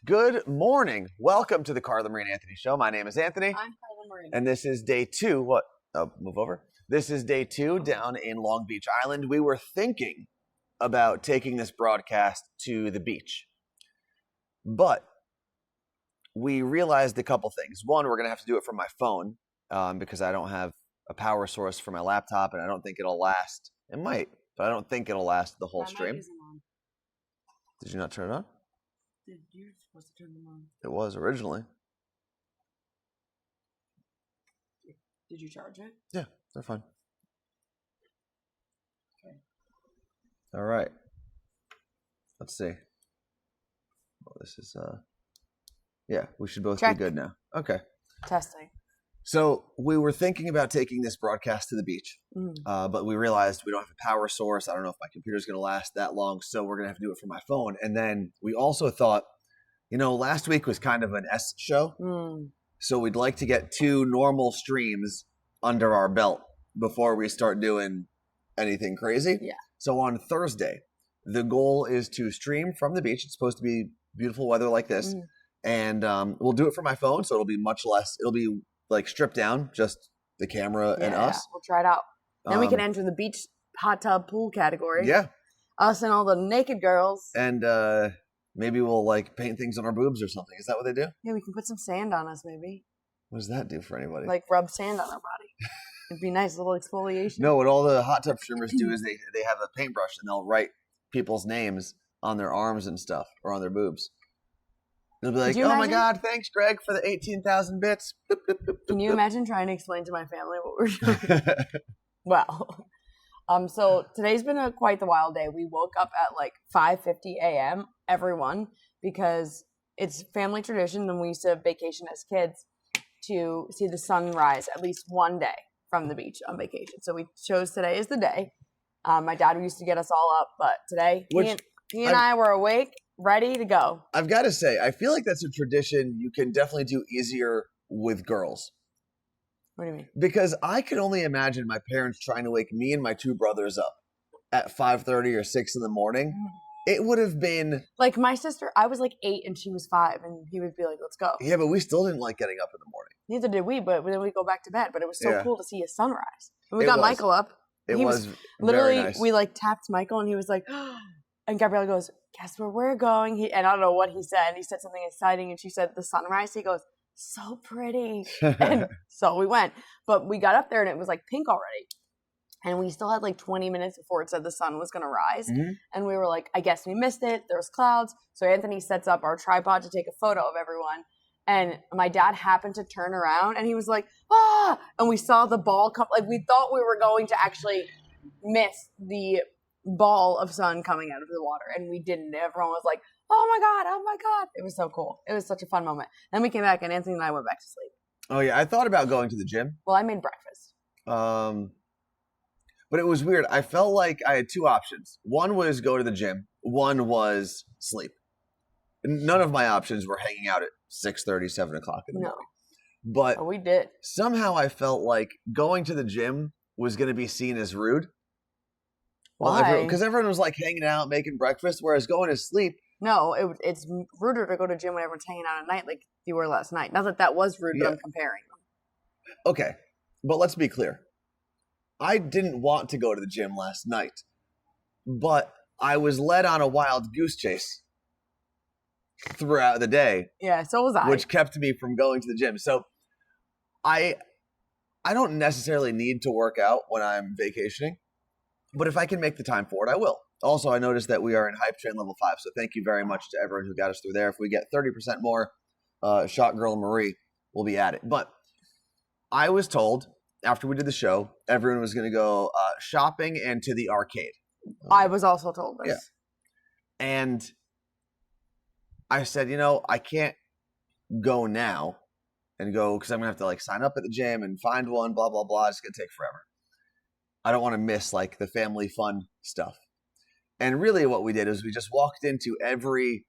Good morning. Welcome to the Carla Marie and Anthony Show. My name is Anthony. I'm Carla Marie. And this is day 2. What? Oh, move over. This is day 2 down in Long Beach Island. We were thinking about taking this broadcast to the beach. But we realized a couple things. One, we're going to have to do it from my phone because I don't have a power source for my laptop and I don't think it'll last. It might, but I don't think it'll last the whole stream. Did you not turn it on? You're supposed to turn them on. It was originally. Did you charge it? Yeah, they're fine. Okay. All right. Let's see. Well, this is yeah, we should both be good now. Okay. Testing. So we were thinking about taking this broadcast to the beach, but we realized we don't have a power source. I don't know if my computer's going to last that long, so we're going to have to do it from my phone. And then we also thought, last week was kind of an S show, so we'd like to get 2 normal streams under our belt before we start doing anything crazy. Yeah. So on Thursday, the goal is to stream from the beach. It's supposed to be beautiful weather like this, and we'll do it from my phone, so it'll be much less. It'll be like stripped down, just the camera and us. We'll try it out. Then we can enter the beach hot tub pool category. Yeah. Us and all the naked girls. And maybe we'll like paint things on our boobs or something. Is that what they do? Yeah, we can put some sand on us maybe. What does that do for anybody? Like rub sand on our body. It'd be nice, little exfoliation. No, what all the hot tub streamers do is they have a paintbrush and they'll write people's names on their arms and stuff or on their boobs. They'll be like, oh my God, thanks, Greg, for the 18,000 bits. Boop, boop, boop, Can you imagine trying to explain to my family what we're doing? Well, so today's been quite the wild day. We woke up at like 5:50 a.m., everyone, because it's family tradition, and we used to vacation as kids to see the sunrise at least one day from the beach on vacation. So we chose today as the day. My dad used to get us all up, but today he and I were awake, ready to go. I've got to say, I feel like that's a tradition you can definitely do easier with girls. What do you mean? Because I could only imagine my parents trying to wake me and my 2 brothers up at 5:30 or 6 in the morning. It would have been... Like my sister, I was like 8 and she was 5, and he would be like, let's go. Yeah, but we still didn't like getting up in the morning. Neither did we, but then we'd go back to bed. But it was so cool to see a sunrise. And we got Michael up. It was literally, very nice. We like tapped Michael and he was like... And Gabrielle goes, guess where we're going? And I don't know what he said. He said something exciting, and she said, the sunrise. He goes, so pretty. And so we went. But we got up there, and it was like pink already. And we still had like 20 minutes before it said the sun was going to rise. And we were like, I guess we missed it. There was clouds. So Anthony sets up our tripod to take a photo of everyone. And my dad happened to turn around, and he was like, ah! And we saw the ball come. Like, we thought we were going to actually miss the ball of sun coming out of the water, and we didn't. Everyone was like, oh my God. It was so cool. It was such a fun moment. Then we came back, and Anthony and I went back to sleep. Oh yeah, I thought about going to the gym. Well, I made breakfast. But it was weird. I felt like I had 2 options. One was go to the gym. One was sleep. None of my options were hanging out at 6:30, 7 o'clock in the morning. But we did. Somehow I felt like going to the gym was going to be seen as rude. Why? Because everyone was like hanging out, making breakfast, whereas going to sleep. No, it's ruder to go to gym when everyone's hanging out at night like you were last night. Not that was rude, but I'm comparing them. Okay, but let's be clear. I didn't want to go to the gym last night, but I was led on a wild goose chase throughout the day. Yeah, so was I. Which kept me from going to the gym. So I don't necessarily need to work out when I'm vacationing. But if I can make the time for it, I will. Also, I noticed that we are in Hype Train level 5, so thank you very much to everyone who got us through there. If we get 30% more, Shot Girl Marie will be at it. But I was told, after we did the show, everyone was going to go shopping and to the arcade. I was also told this. Yeah. And I said, I can't go now and go, because I'm going to have to like sign up at the gym and find one, blah, blah, blah. It's going to take forever. I don't want to miss like the family fun stuff. And really what we did is we just walked into every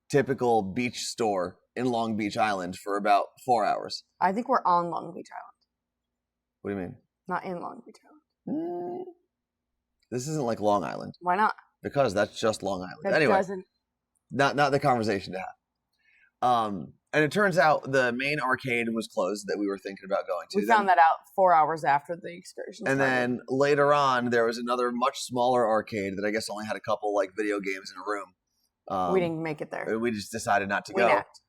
typical beach store in Long Beach Island for about 4 hours. I think we're on Long Beach Island. What do you mean? Not in Long Beach Island. This isn't like Long Island. Why not? Because that's just Long Island. That anyway, doesn't... not the conversation to have. And it turns out the main arcade was closed that we were thinking about going to. We found that out 4 hours after the excursion And started. then later on, there was another much smaller arcade that I guess only had a couple like video games in a room. We didn't make it there. We just decided not to We go. napped.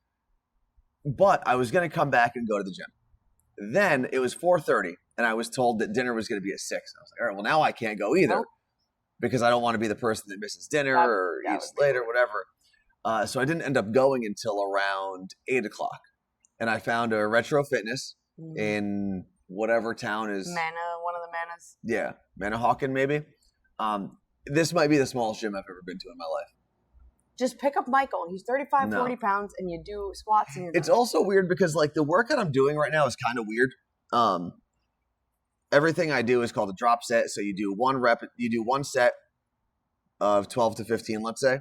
But I was going to come back and go to the gym. Then it was 4:30, and I was told that dinner was going to be at 6. I was like, all right, well, now I can't go either because I don't want to be the person that misses dinner or eats late or whatever. So I didn't end up going until around 8 o'clock. And I found a retro fitness in whatever town is. One of the Manas. Yeah, Manahawkin maybe. This might be the smallest gym I've ever been to in my life. Just pick up Michael. He's 35, 40 pounds, and you do squats. And it's also weird because like the workout I'm doing right now is kind of weird. Everything I do is called a drop set. So you do one set of 12 to 15, let's say.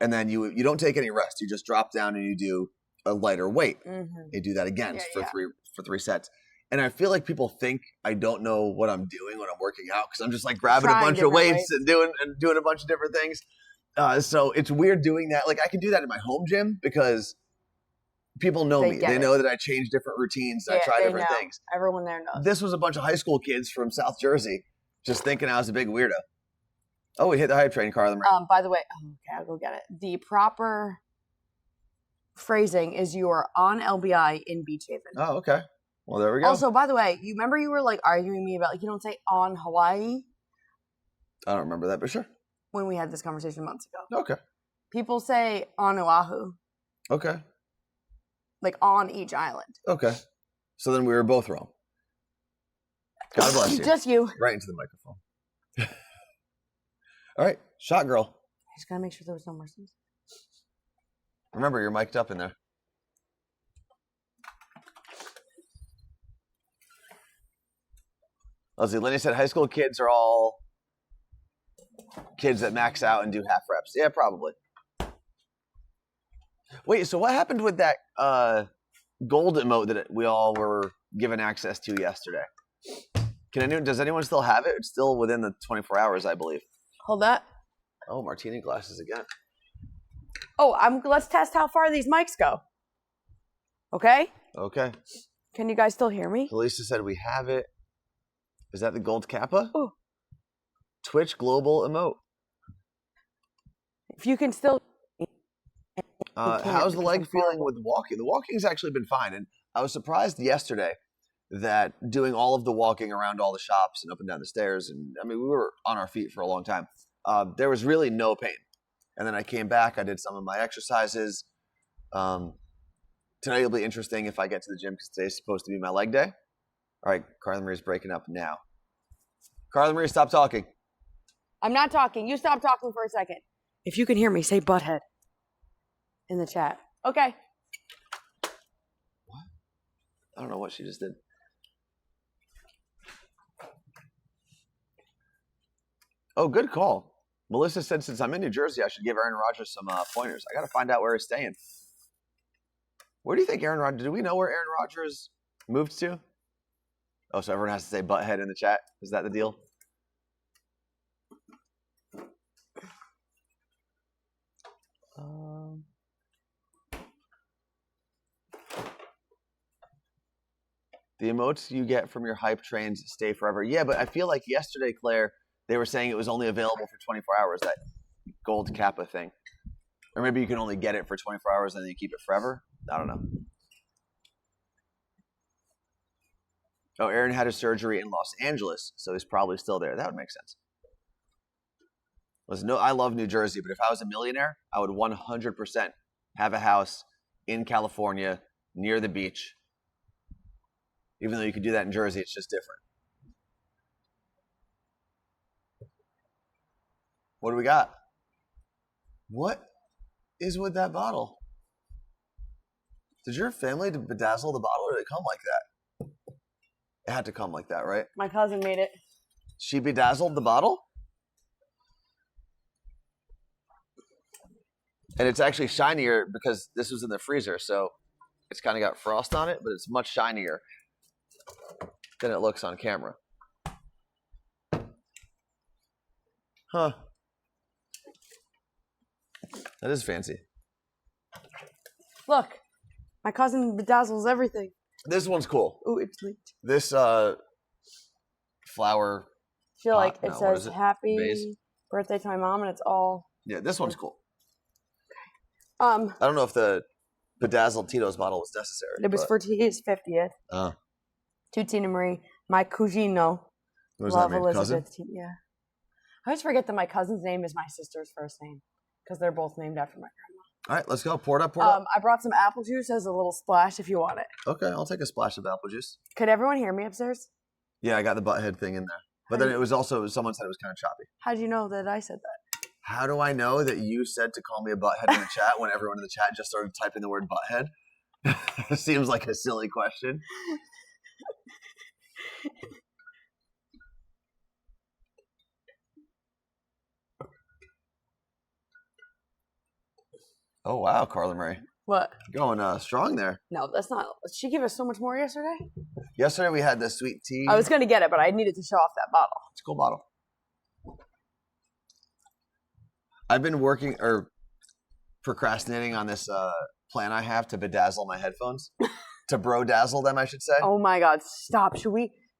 And then you don't take any rest. You just drop down and you do a lighter weight. You do that again for three sets. And I feel like people think I don't know what I'm doing when I'm working out because I'm just like grabbing a bunch of weights and doing a bunch of different things. So it's weird doing that. Like I can do that in my home gym because people know me. They know that I change different routines. I try different things. Everyone there knows. This was a bunch of high school kids from South Jersey just thinking I was a big weirdo. Oh, we hit the hype train, Carla Marie. By the way, okay, I'll go get it. The proper phrasing is you are on LBI in Beach Haven. Oh, okay. Well, there we go. Also, by the way, you remember you were like arguing me about like you don't say on Hawaii? I don't remember that, but sure. When we had this conversation months ago. Okay. People say on Oahu. Okay. Like on each island. Okay. So then we were both wrong. God bless you. Just you. Right into the microphone. All right. Shot girl. I just gotta make sure there was no mercies. Remember, you're mic'd up in there. Let's see. Lenny said high school kids are all kids that max out and do half reps. Yeah, probably. Wait, so what happened with that gold emote that we all were given access to yesterday? Does anyone still have it? It's still within the 24 hours, I believe. Hold that. Oh, martini glasses again. Oh, let's test how far these mics go. Okay? Okay. Can you guys still hear me? Lisa said we have it. Is that the gold kappa? Oh. Twitch global emote. If you can still... How's the leg feeling with walking? The walking's actually been fine. And I was surprised yesterday that doing all of the walking around all the shops and up and down the stairs, and I mean, we were on our feet for a long time. There was really no pain. And then I came back. I did some of my exercises. Today will be interesting if I get to the gym because today's supposed to be my leg day. All right, Carla Marie's breaking up now. Carla Marie, stop talking. I'm not talking. You stop talking for a second. If you can hear me, say butthead in the chat. Okay. What? I don't know what she just did. Oh, good call. Melissa said since I'm in New Jersey, I should give Aaron Rodgers some pointers. I got to find out where he's staying. Where do you think Aaron Rodgers... Do we know where Aaron Rodgers moved to? Oh, so everyone has to say butthead in the chat? Is that the deal? The emotes you get from your hype trains stay forever. Yeah, but I feel like yesterday, Claire, they were saying it was only available for 24 hours, that gold kappa thing. Or maybe you can only get it for 24 hours and then you keep it forever. I don't know. Oh, Aaron had a surgery in Los Angeles, so he's probably still there. That would make sense. Listen, no, I love New Jersey, but if I was a millionaire, I would 100% have a house in California near the beach. Even though you could do that in Jersey, it's just different. What do we got? What is with that bottle? Did your family bedazzle the bottle or did it come like that? It had to come like that, right? My cousin made it. She bedazzled the bottle? And it's actually shinier because this was in the freezer, so it's kind of got frost on it, but it's much shinier than it looks on camera. Huh. That is fancy. Look, My cousin bedazzles everything. This one's cool. Ooh, it's leaked. This flower. I feel like it No, says it? happy Vase? birthday to my mom, and it's all. Yeah, this one's cool. I don't know if the bedazzled Tito's bottle was necessary. It was for his 50th. To Tina Marie, my cugino. What does Love that mean? Elizabeth. Cousin? Yeah. I always forget that my cousin's name is my sister's first name because they're both named after my grandma. All right, let's go. Pour it up. Pour it up. I brought some apple juice as a little splash if you want it. Okay, I'll take a splash of apple juice. Could everyone hear me upstairs? Yeah, I got the butthead thing in there. But then it was also, someone said it was kind of choppy. How do you know that I said that? How do I know that you said to call me a butthead in the chat when everyone in the chat just started typing the word butthead? Seems like a silly question. Oh, wow, Carla Marie. What? Going strong there. No, that's not. She gave us so much more yesterday. Yesterday we had the sweet tea. I was going to get it, but I needed to show off that bottle. It's a cool bottle. I've been working or procrastinating on this plan I have to bedazzle my headphones. To bro-dazzle them, I should say. Oh my God, stop.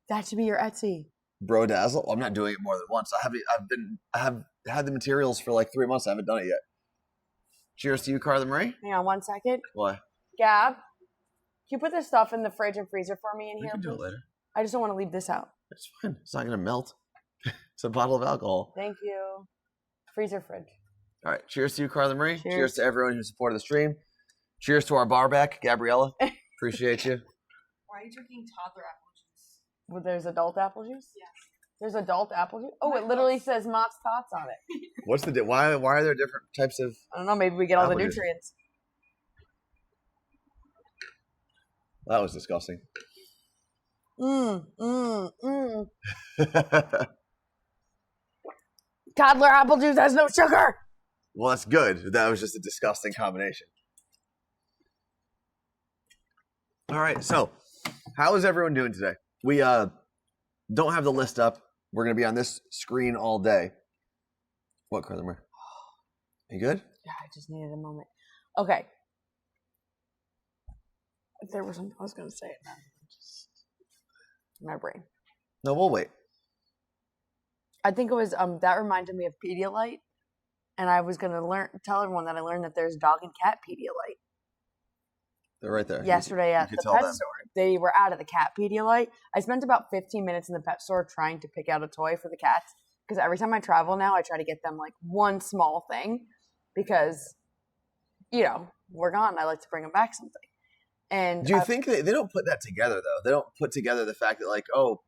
That should be your Etsy. Bro-dazzle? Well, I'm not doing it more than once. I have had the materials for like 3 months. I haven't done it yet. Cheers to you, Carla Marie. Hang on 1 second. Why? Gab, can you put this stuff in the fridge and freezer for me in We here? can do it later. I just don't want to leave this out. It's fine. It's not going to melt. It's a bottle of alcohol. Thank you. Freezer fridge. All right. Cheers to you, Carla Marie. Cheers. Cheers to everyone who supported the stream. Cheers to our barback, Gabriella. Appreciate you. Why are you drinking toddler apple juice? Well, there's adult apple juice? Yes. There's adult apple juice? Oh, My it literally thoughts. says Mott's Tots on it. What's the why are there different types of? I don't know. Maybe we get all the Apple juice. nutrients. That was disgusting. Toddler apple juice has no sugar. Well, that's good. That was just a disgusting combination. All right, so how is everyone doing today? We don't have the list up. We're going to be on this screen all day. What, Carla Marie? You good? Yeah, I just needed a moment. Okay. There was something I was going to say. Just my brain. No, we'll wait. I think it was that reminded me of Pedialyte, and I was going to tell everyone that I learned that there's dog and cat Pedialyte. They're right there. Yesterday at the pet store. They were out of the cat Pedialyte. I spent about 15 minutes in the pet store trying to pick out a toy for the cats because every time I travel now, I try to get them like one small thing because, we're gone. I like to bring them back something. And do you think they don't put that together though? They don't put together the fact that like, oh,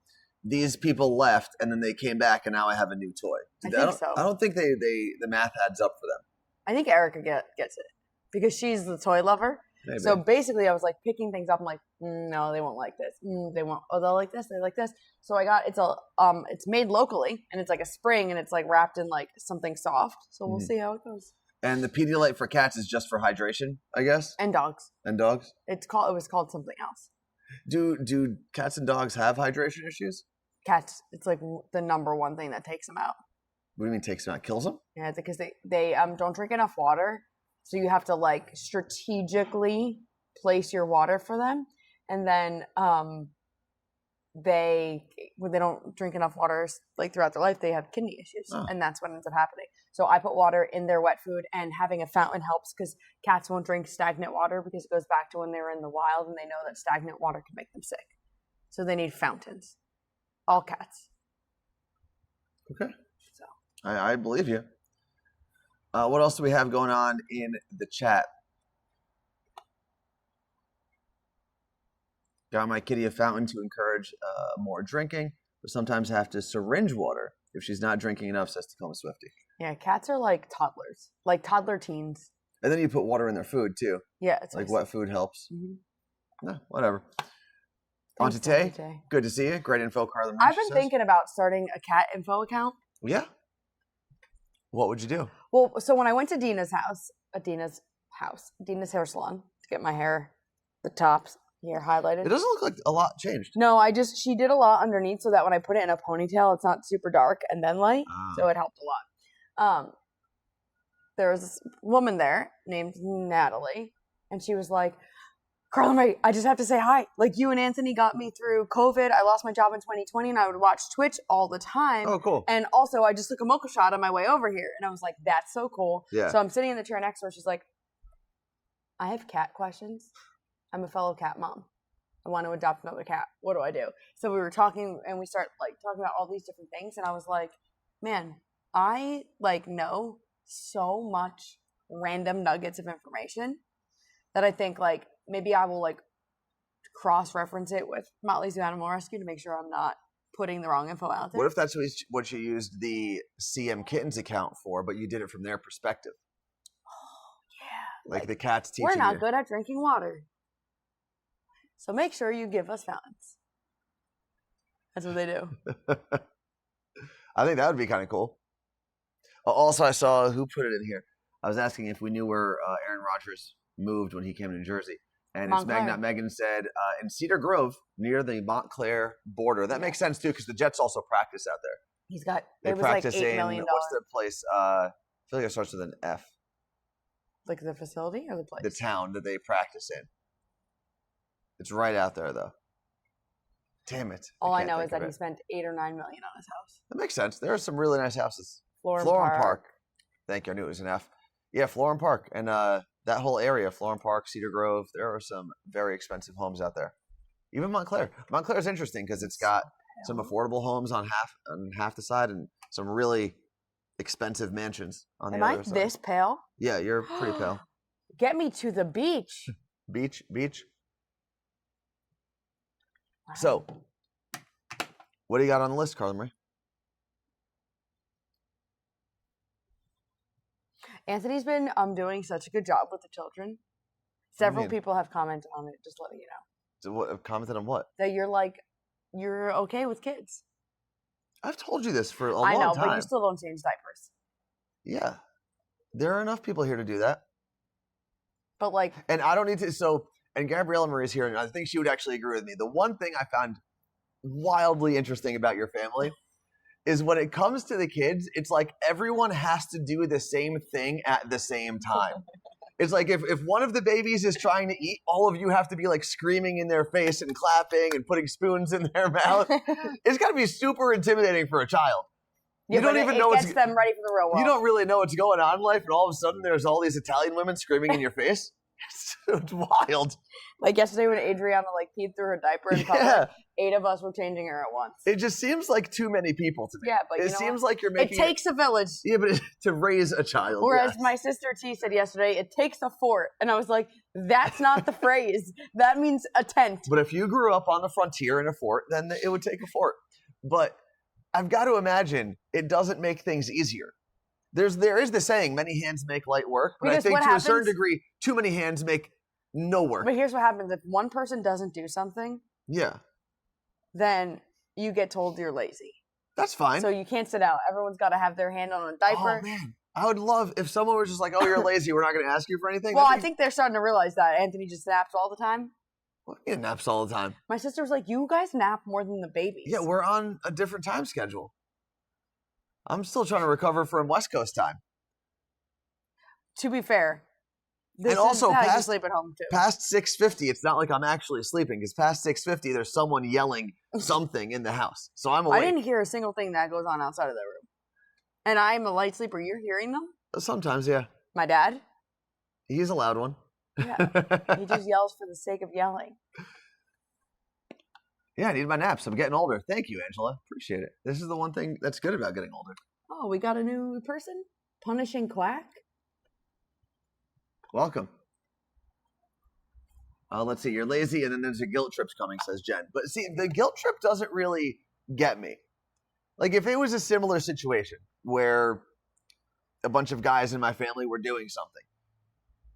these people left and then they came back and now I have a new toy. I think so. I don't think the math adds up for them. I think Erica gets it because she's the toy lover. Maybe. So basically, I was like picking things up. I'm like, no, they won't like this. They won't. Oh, they'll like this. They like this. So I got it's made locally and it's like a spring and it's like wrapped in like something soft. So we'll see how it goes. And the Pedialyte for cats is just for hydration, I guess. And dogs. And dogs. It was called something else. Do cats and dogs have hydration issues? Cats. It's like the number one thing that takes them out. What do you mean takes them out? Kills them? Yeah, it's because they don't drink enough water. So you have to like strategically place your water for them. And then when they don't drink enough water like throughout their life, they have kidney issues. Oh. And that's what ends up happening. So I put water in their wet food, and having a fountain helps because cats won't drink stagnant water because it goes back to when they were in the wild and they know that stagnant water can make them sick. So they need fountains. All cats. Okay. So I believe you. What else do we have going on in the chat? Got my kitty a fountain to encourage more drinking, but sometimes have to syringe water if she's not drinking enough, says Tacoma Swifty. yeah, cats are like toddlers, like toddler teens. And then you put water in their food too. Yeah, it's Like nice. wet food helps. Mm-hmm. No, whatever. Thanks, On to Tay. Tay. Good to see you. Great info, Carla. I've been thinking about starting a cat info account. Yeah. What would you do? Well, so when I went to Dina's hair salon to get my hair, the tops here highlighted. It doesn't look like a lot changed. No, she did a lot underneath so that when I put it in a ponytail, it's not super dark and then light. So it helped a lot. There was this woman there named Natalie, and she was like, Carla Marie, I just have to say hi. Like, you and Anthony got me through COVID. I lost my job in 2020, and I would watch Twitch all the time. Oh, cool. And also, I just took a mocha shot on my way over here, and I was like, that's so cool. Yeah. So I'm sitting in the chair next to her. She's like, I have cat questions. I'm a fellow cat mom. I want to adopt another cat. What do I do? So we were talking, and we start like talking about all these different things, and I was like, man, I like know so much random nuggets of information that I think like maybe I will like cross-reference it with Motley Zoo Animal Rescue to make sure I'm not putting the wrong info out there. What if that's what you used the CM Kittens account for, but you did it from their perspective? Oh, yeah. Like the cats teaching We're not you. good at drinking water. So make sure you give us fountains. That's what they do. I think that would be kind of cool. Also, I saw who put it in here. I was asking if we knew where Aaron Rodgers moved when he came to New Jersey. And it's Montclair. Megan said in Cedar Grove near the Montclair border. That makes sense too because the Jets also practice out there. He's got, They it was like practice $8 in, million. what's the place? I feel like it starts with an F. Like the facility or the place? The town that they practice in. It's right out there though. Damn it. All I can't know think is that of he it. spent $8 or $9 million on his house. That makes sense. There are some really nice houses. Florham Park. Thank you. I knew it was an F. Yeah, Florham Park. And that whole area, Florham Park, Cedar Grove, there are some very expensive homes out there. Even Montclair. Montclair is interesting because it's got some affordable homes on half the side and some really expensive mansions on the Am other I side. this pale? Yeah, you're pretty pale. Get me to the beach. Beach. Wow. So, what do you got on the list, Carla Marie? Anthony's been doing such a good job with the children. Several mean? people have commented on it, just letting you know. So what, commented on what? That you're okay with kids. I've told you this for a I long know, time. but you still don't change diapers. Yeah. There are enough people here to do that. But like, And I don't need to. So, and Gabriella Marie's here, and I think she would actually agree with me. The one thing I found wildly interesting about your family is when it comes to the kids, it's like everyone has to do the same thing at the same time. It's like if one of the babies is trying to eat, all of you have to be like screaming in their face and clapping and putting spoons in their mouth. It's got to be super intimidating for a child. yeah, You don't but even it know gets them ready for the real world. You don't really know what's going on in life, and all of a sudden there's all these Italian women screaming in your face. It's wild. Like yesterday when Adriana like peed through her diaper in public, Yeah. 8 of us were changing her at once. It just seems like too many people to me. Yeah, but you it know seems what? like you're It making takes a village. Yeah, but to raise a child. Whereas yeah. my sister T said yesterday, it takes a fort. And I was like, that's not the phrase. That means a tent. But if you grew up on the frontier in a fort, then it would take a fort. But I've got to imagine it doesn't make things easier. There is the saying, many hands make light work, but Because I think what to a certain happens- degree, too many hands make no work. But here's what happens. If one person doesn't do something, Yeah, then you get told you're lazy. that's fine. So you can't sit out. Everyone's got to have their hand on a diaper. Oh, man. I would love if someone was just like, oh, you're lazy, we're not going to ask you for anything. Well, I That'd be- think they're starting to realize that. Anthony just naps all the time. Well, he naps all the time. My sister was like, you guys nap more than the babies. Yeah, we're on a different time schedule. I'm still trying to recover from West Coast time. To be fair. This And also, is how you past- sleep at home too. Past 6:50, it's not like I'm actually sleeping, because past 6:50, there's someone yelling something in the house. So I'm awake. I didn't hear a single thing that goes on outside of that room. And I'm a light sleeper. You're hearing them? Sometimes, yeah. My dad? He's a loud one. Yeah. He just yells for the sake of yelling. Yeah, I need my naps. I'm getting older. Thank you, Angela. Appreciate it. This is the one thing that's good about getting older. Oh, we got a new person? Punishing Quack? Welcome. Let's see. You're lazy, and then there's a guilt trip's coming, says Jen. But see, the guilt trip doesn't really get me. Like, if it was a similar situation where a bunch of guys in my family were doing something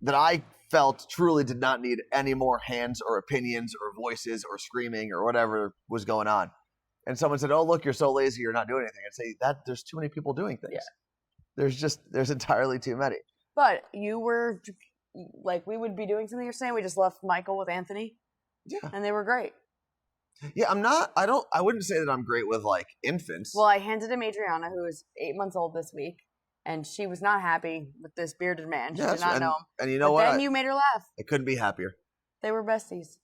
that I felt truly did not need any more hands or opinions or voices or screaming or whatever was going on, and someone said, oh, look, you're so lazy, you're not doing anything, I'd say, that there's too many people doing things. Yeah. There's entirely too many. But you were, like, we would be doing something you're saying. We just left Michael with Anthony. Yeah. And they were great. Yeah, I wouldn't say that I'm great with, like, infants. Well, I handed him Adriana, who is 8 months old this week. And she was not happy with this bearded man. She did not know him. And you know But what? then you made her laugh. I couldn't be happier. They were besties.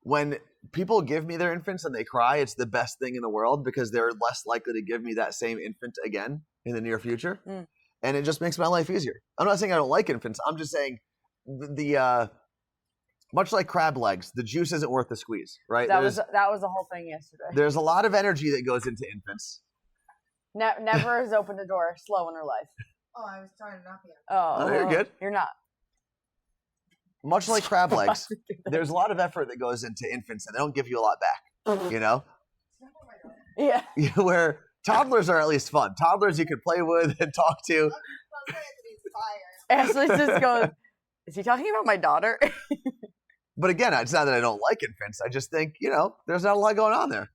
When people give me their infants and they cry, it's the best thing in the world because they're less likely to give me that same infant again in the near future. And it just makes my life easier. I'm not saying I don't like infants. I'm just saying the much like crab legs, the juice isn't worth the squeeze, right? That was the whole thing yesterday. There's a lot of energy that goes into infants. Never has opened a door slow in her life. Oh, I was trying to knock you. Oh, you're good. You're not. Much like crab legs, there's a lot of effort that goes into infants, and they don't give you a lot back. You know? Yeah. Where toddlers are at least fun. Toddlers you can play with and talk to. Ashley just goes, is he talking about my daughter? But again, it's not that I don't like infants. I just think, there's not a lot going on there.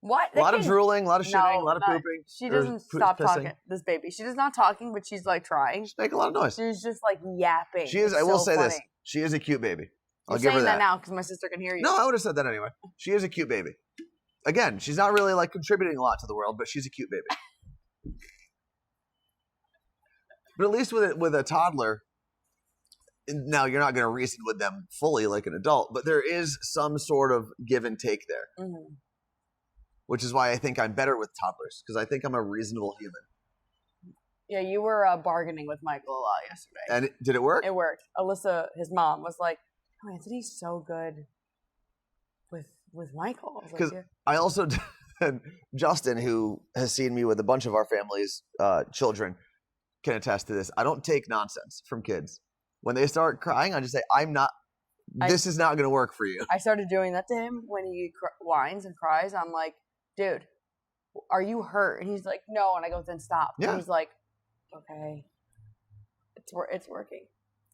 What? A lot of drooling, a lot of shitting, a lot of pooping. She doesn't stop talking. This baby. She does not talking, but she's like trying. She's making a lot of noise. She's just like yapping. She is. I will say this. She is a cute baby. I'll give her that. You're saying that now because my sister can hear you. No, I would have said that anyway. She is a cute baby. Again, she's not really like contributing a lot to the world, but she's a cute baby. But at least with a toddler, now you're not going to reason with them fully like an adult, but there is some sort of give and take there. Mm-hmm. Which is why I think I'm better with toddlers, because I think I'm a reasonable human. Yeah, you were bargaining with Michael a lot yesterday. And did it work? It worked. Alyssa, his mom, was like, "Oh, Anthony's so good with Michael." Because I also, and Justin, who has seen me with a bunch of our family's children, can attest to this. I don't take nonsense from kids. When they start crying, I just say, this is not going to work for you. I started doing that to him when he whines and cries. I'm like, dude, are you hurt? And he's like, no. And I go, then stop. Yeah. And he's like, okay, it's working.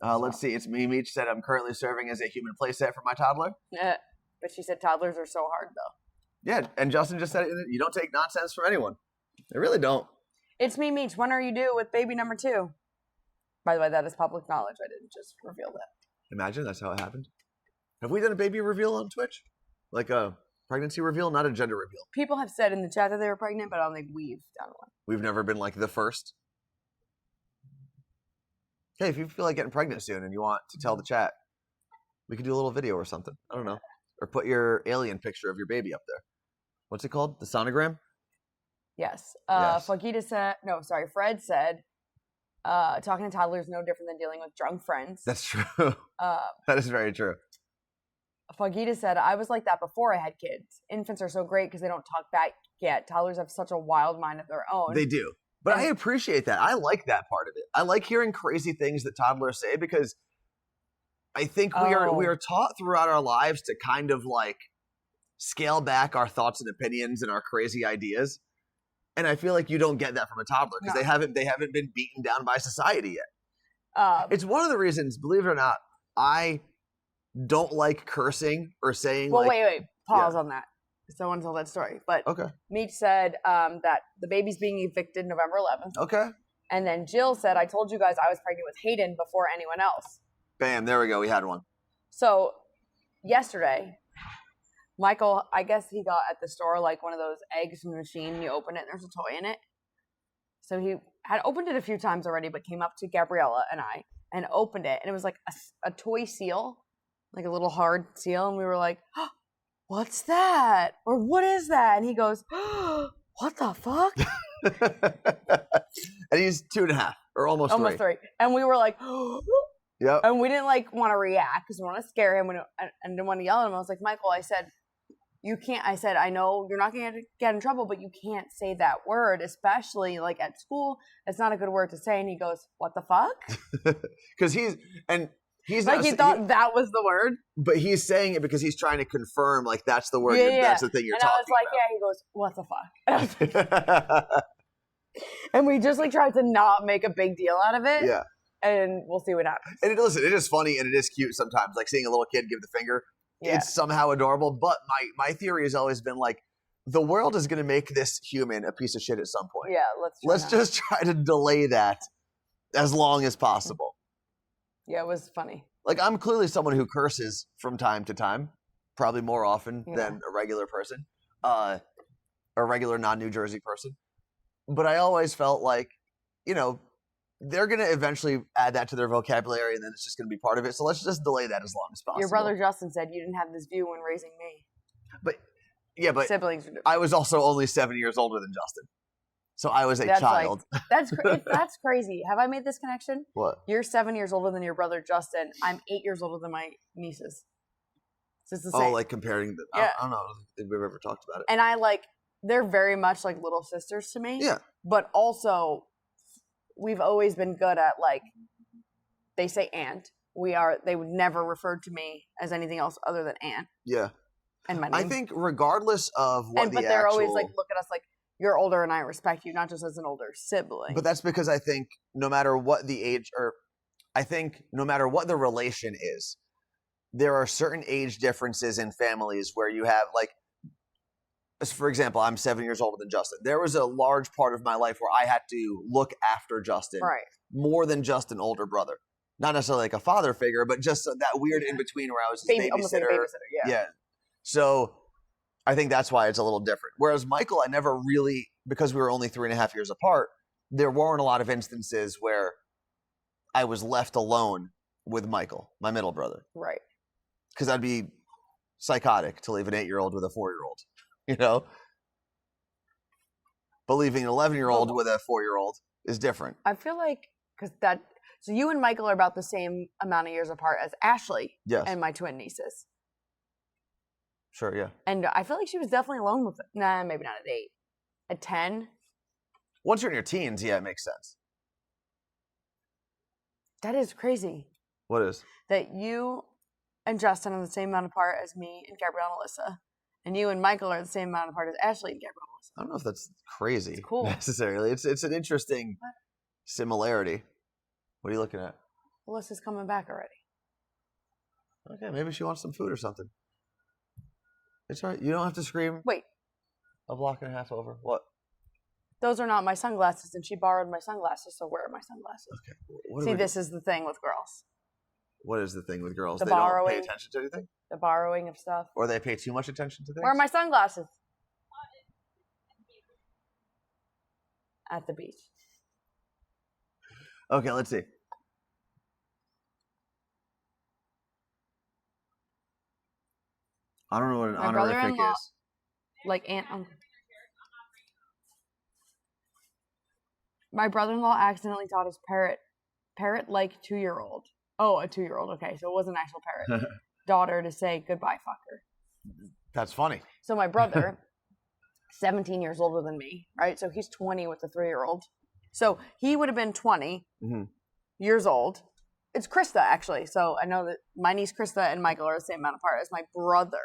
Let's see. It's me. Meech said I'm currently serving as a human playset for my toddler. Yeah, but she said toddlers are so hard, though. Yeah, and Justin just said it. You don't take nonsense from anyone. They really don't. It's me, Meech. When are you due with baby number 2? By the way, that is public knowledge. I didn't just reveal that. Imagine that's how it happened. Have we done a baby reveal on Twitch? Like a pregnancy reveal, not a gender reveal. People have said in the chat that they were pregnant, but I don't think we've done one. We've never been like the first. Hey, if you feel like getting pregnant soon and you want to tell the chat, we could do a little video or something. I don't know. Or put your alien picture of your baby up there. What's it called? The sonogram? Yes. Yes. Fred said, talking to toddlers is no different than dealing with drunk friends. That's true. That is very true. Fagita said, I was like that before I had kids. Infants are so great because they don't talk back yet. Toddlers have such a wild mind of their own. They do. But I appreciate that. I like that part of it. I like hearing crazy things that toddlers say because I think we are taught throughout our lives to kind of like scale back our thoughts and opinions and our crazy ideas. And I feel like you don't get that from a toddler because they haven't been beaten down by society yet. It's one of the reasons, believe it or not, I don't like cursing or saying. Well, wait, pause on that. So I want to tell that story. But okay. Meech said that the baby's being evicted November 11th. Okay. And then Jill said, I told you guys I was pregnant with Hayden before anyone else. Bam, there we go. We had one. So yesterday, Michael, I guess he got at the store like one of those eggs from the machine. You open it and there's a toy in it. So he had opened it a few times already, but came up to Gabriella and I and opened it. And it was like a toy seal, like a little hard seal. And we were like, oh, what's that? Or what is that? And he goes, oh, what the fuck? And he's 2.5 or almost 3. And we were like, yep. And we didn't like want to react because we want to scare him and didn't want to yell at him. I was like, Michael, I said, you can't. I said, I know you're not going to get in trouble, but you can't say that word, especially like at school. It's not a good word to say. And he goes, what the fuck? Because he's like, he thought that was the word. But he's saying it because he's trying to confirm like that's the word. Yeah. That's the thing you're talking about. And I was like, yeah. He goes, what the fuck? And we just like tried to not make a big deal out of it. Yeah. And we'll see what happens. And listen, it is funny and it is cute sometimes, like seeing a little kid give the finger. Yeah. It's somehow adorable. But my theory has always been like, the world is going to make this human a piece of shit at some point. Yeah, let's just try to delay that as long as possible. Yeah, it was funny. Like, I'm clearly someone who curses from time to time, probably more often than a regular person, a regular non-New Jersey person. But I always felt like, they're going to eventually add that to their vocabulary, and then it's just going to be part of it. So let's just delay that as long as possible. Your brother Justin said you didn't have this view when raising me. But Siblings are different. I was also only 7 years older than Justin. So I was a child. That's crazy. Have I made this connection? What? You're 7 years older than your brother Justin. I'm 8 years older than my nieces. So it's the same. Oh, like comparing the... Yeah. I don't know if we've ever talked about it. And they're very much like little sisters to me. Yeah. But also, we've always been good at they say aunt. They would never refer to me as anything else other than aunt. Yeah. And my name. I think regardless of what but they're always look at us like, you're older and I respect you, not just as an older sibling. But that's because I think no matter what the age, or I think no matter what the relation is, there are certain age differences in families where you have for example, I'm 7 years older than Justin. There was a large part of my life where I had to look after Justin more than just an older brother. Not necessarily like a father figure, but just that weird in between where I was his almost like a babysitter. Yeah. So I think that's why it's a little different. Whereas Michael, I never really, because we were only 3.5 years apart, there weren't a lot of instances where I was left alone with Michael, my middle brother. Right. Because I'd be psychotic to leave an 8-year-old with a 4-year-old, you know? But leaving an 11-year-old with a 4-year-old is different. I feel like, so you and Michael are about the same amount of years apart as Ashley and my twin nieces. Sure, yeah. And I feel like she was definitely alone with it. Nah, maybe not at 8. At 10? Once you're in your teens, yeah, it makes sense. That is crazy. What is? That you and Justin are the same amount apart as me and Gabrielle and Alyssa. And you and Michael are the same amount apart as Ashley and Gabrielle and Alyssa. I don't know if that's crazy. It's cool. Necessarily. It's an interesting similarity. What are you looking at? Alyssa's coming back already. Okay, maybe she wants some food or something. It's all right. You don't have to scream. Wait. A block and a half over. What? Those are not my sunglasses, and she borrowed my sunglasses, so where are my sunglasses? Okay. See, this is the thing with girls. What is the thing with girls? The they borrowing. Don't pay attention to anything? The borrowing of stuff. Or they pay too much attention to things? Where are my sunglasses? At the beach. Okay, let's see. I don't know what an honorific is. Like aunt, uncle. My brother-in-law accidentally taught his parrot like 2-year-old. Oh, a 2-year-old. Okay, so it was an actual parrot. Daughter to say goodbye, fucker. That's funny. So my brother, 17 years older than me, right? So he's 20 with a 3-year-old. So he would have been 20 years old. It's Krista, actually. So I know that my niece Krista and Michael are the same amount apart as my brother.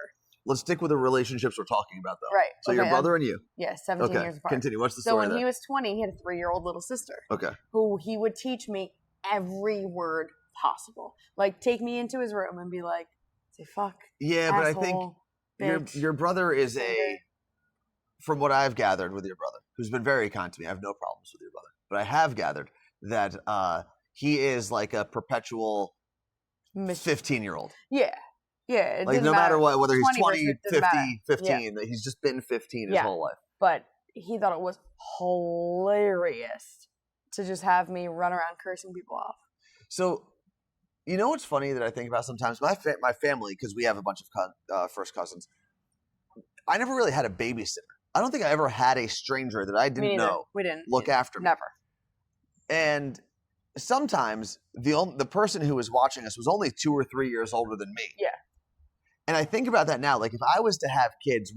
Let's stick with the relationships we're talking about, though. Right. So your brother and you. Yes, 17 years apart. Continue. What's the story So when there? he was 20, he had a 3-year-old little sister. Okay. Who he would teach me every word possible. Like, take me into his room and be like, say fuck. Yeah, but I think bitch, your brother is from what I've gathered with your brother, who's been very kind to me. I have no problems with your brother. But I have gathered that he is like a perpetual 15-year-old. Yeah. Yeah. Like no matter what, whether he's 20, 50, 15, yeah. He's just been 15 his whole life. But he thought it was hilarious to just have me run around cursing people off. So, you know what's funny that I think about sometimes? My family, because we have a bunch of first cousins, I never really had a babysitter. I don't think I ever had a stranger that I didn't know look after me. Never. And sometimes the person who was watching us was only 2 or 3 years older than me. Yeah. And I think about that now. Like, if I was to have kids,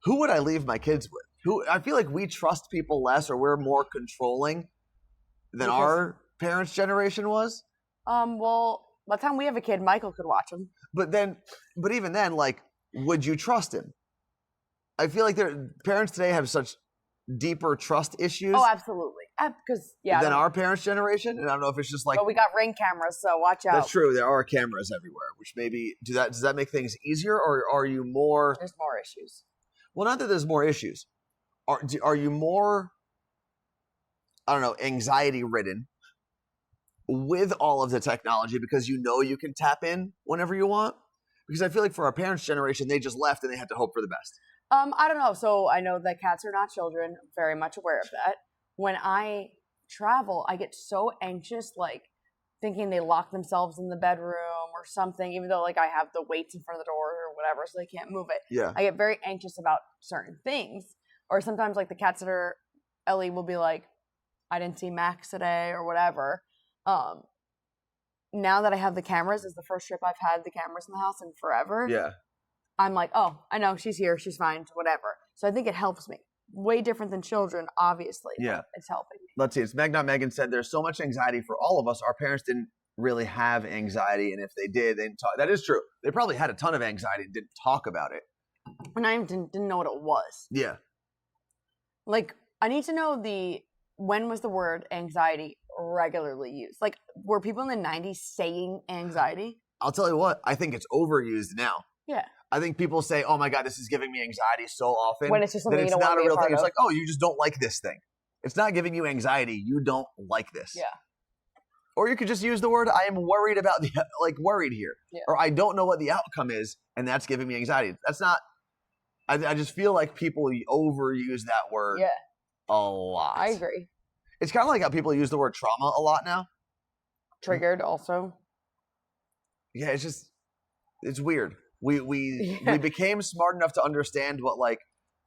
who would I leave my kids with? I feel like we trust people less, or we're more controlling than our parents' generation was. Well, by the time we have a kid, Michael could watch him. But even then, like, would you trust him? I feel like parents today have such deeper trust issues. Oh, absolutely. Because than our parents' generation, and I don't know if it's just like. But we got Ring cameras, so watch out. That's true. There are cameras everywhere, which maybe does that make things easier, or are you more? There's more issues. Well, not that there's more issues. Are you more? I don't know, anxiety ridden with all of the technology because you know you can tap in whenever you want? Because I feel like for our parents' generation, they just left and they had to hope for the best. I don't know. So I know that cats are not children. I'm very much aware of that. When I travel, I get so anxious, like thinking they lock themselves in the bedroom or something, even though like I have the weights in front of the door or whatever, so they can't move it. Yeah. I get very anxious about certain things. Or sometimes like the cat sitter, Ellie, will be like, I didn't see Max today or whatever. Now that I have the cameras, is the first trip I've had the cameras in the house in forever. Yeah. I'm like, oh, I know she's here, she's fine, whatever. So I think it helps me. Way different than children, obviously. Yeah. It's helping me. Let's see. It's Megan said there's so much anxiety for all of us. Our parents didn't really have anxiety, and if they did, they didn't talk. That is true. They probably had a ton of anxiety and didn't talk about it. And I didn't know what it was. Yeah. Like, I need to know when was the word anxiety regularly used? Like, were people in the 90s saying anxiety? I'll tell you what. I think it's overused now. Yeah. I think people say, "Oh my God, this is giving me anxiety" so often When it's just something that you it's don't not want a to be a real part thing. It's of. like, "Oh, you just don't like this thing." It's not giving you anxiety. You don't like this. Yeah. Or you could just use the word, "I am worried about worried here," Yeah. or "I don't know what the outcome is, and that's giving me anxiety." That's not. I just feel like people overuse that word. Yeah. A lot. I agree. It's kind of like how people use the word trauma a lot now. Triggered also. Yeah, it's weird. We became smart enough to understand what like